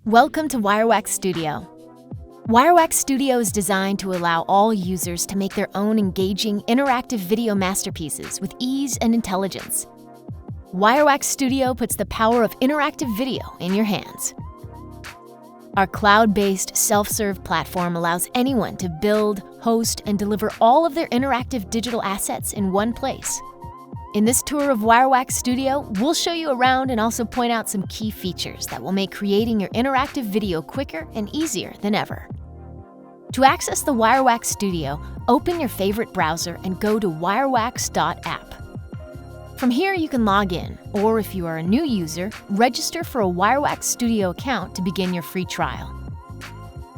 Welcome to WIREWAX Studio. WIREWAX Studio is designed to allow all users to make their own engaging, interactive video masterpieces with ease and intelligence. WIREWAX Studio puts the power of interactive video in your hands. Our cloud-based, self-serve platform allows anyone to build, host, and deliver all of their interactive digital assets in one place. In this tour of WIREWAX Studio, we'll show you around and also point out some key features that will make creating your interactive video quicker and easier than ever. To access the WIREWAX Studio, open your favorite browser and go to wirewax.app. From here, you can log in, or if you are a new user, register for a WIREWAX Studio account to begin your free trial.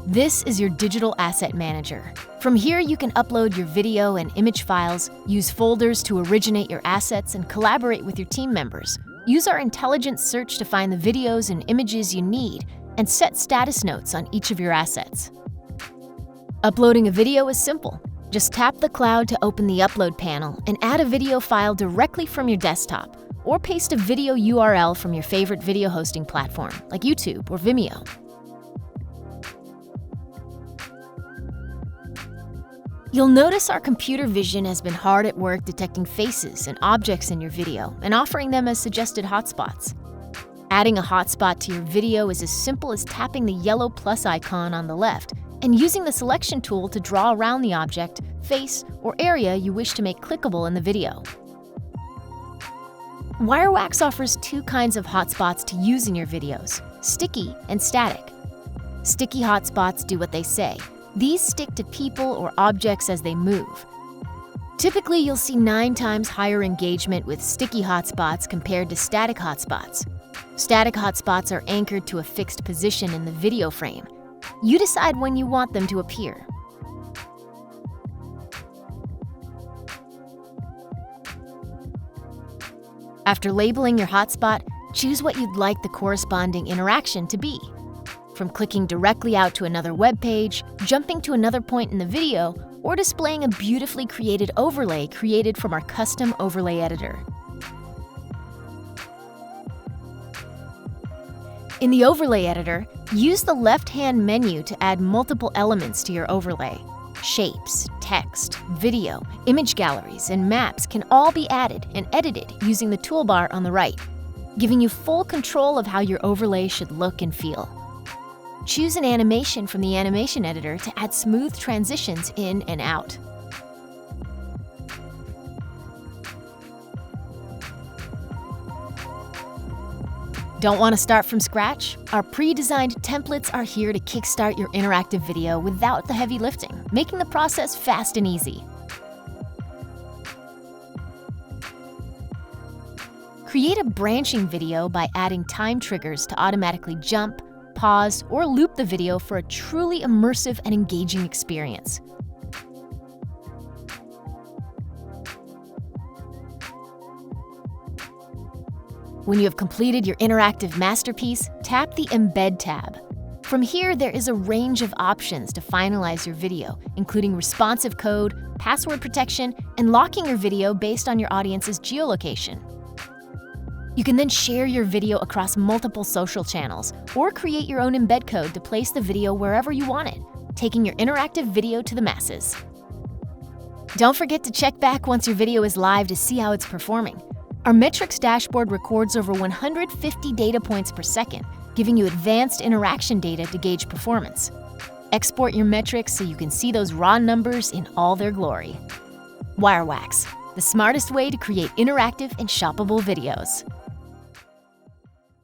This is your digital asset manager. From here, you can upload your video and image files, use folders to originate your assets, and collaborate with your team members. Use our intelligent search to find the videos and images you need, and set status notes on each of your assets. Uploading a video is simple. Just tap the cloud to open the upload panel and add a video file directly from your desktop, or paste a video URL from your favorite video hosting platform, like YouTube or Vimeo. You'll notice our computer vision has been hard at work detecting faces and objects in your video and offering them as suggested hotspots. Adding a hotspot to your video is as simple as tapping the yellow plus icon on the left and using the selection tool to draw around the object, face, or area you wish to make clickable in the video. WIREWAX offers two kinds of hotspots to use in your videos: sticky and static. Sticky hotspots do what they say. These stick to people or objects as they move. Typically, you'll see 9 times higher engagement with sticky hotspots compared to static hotspots. Static hotspots are anchored to a fixed position in the video frame. You decide when you want them to appear. After labeling your hotspot, choose what you'd like the corresponding interaction to be. From clicking directly out to another web page, jumping to another point in the video, or displaying a beautifully created overlay created from our custom overlay editor. In the overlay editor, use the left-hand menu to add multiple elements to your overlay. Shapes, text, video, image galleries, and maps can all be added and edited using the toolbar on the right, giving you full control of how your overlay should look and feel. Choose an animation from the animation editor to add smooth transitions in and out. Don't want to start from scratch? Our pre-designed templates are here to kickstart your interactive video without the heavy lifting, making the process fast and easy. Create a branching video by adding time triggers to automatically jump, pause, or loop the video for a truly immersive and engaging experience. When you have completed your interactive masterpiece, tap the Embed tab. From here, there is a range of options to finalize your video, including responsive code, password protection, and locking your video based on your audience's geolocation. You can then share your video across multiple social channels, or create your own embed code to place the video wherever you want it, taking your interactive video to the masses. Don't forget to check back once your video is live to see how it's performing. Our metrics dashboard records over 150 data points per second, giving you advanced interaction data to gauge performance. Export your metrics so you can see those raw numbers in all their glory. WIREWAX, the smartest way to create interactive and shoppable videos.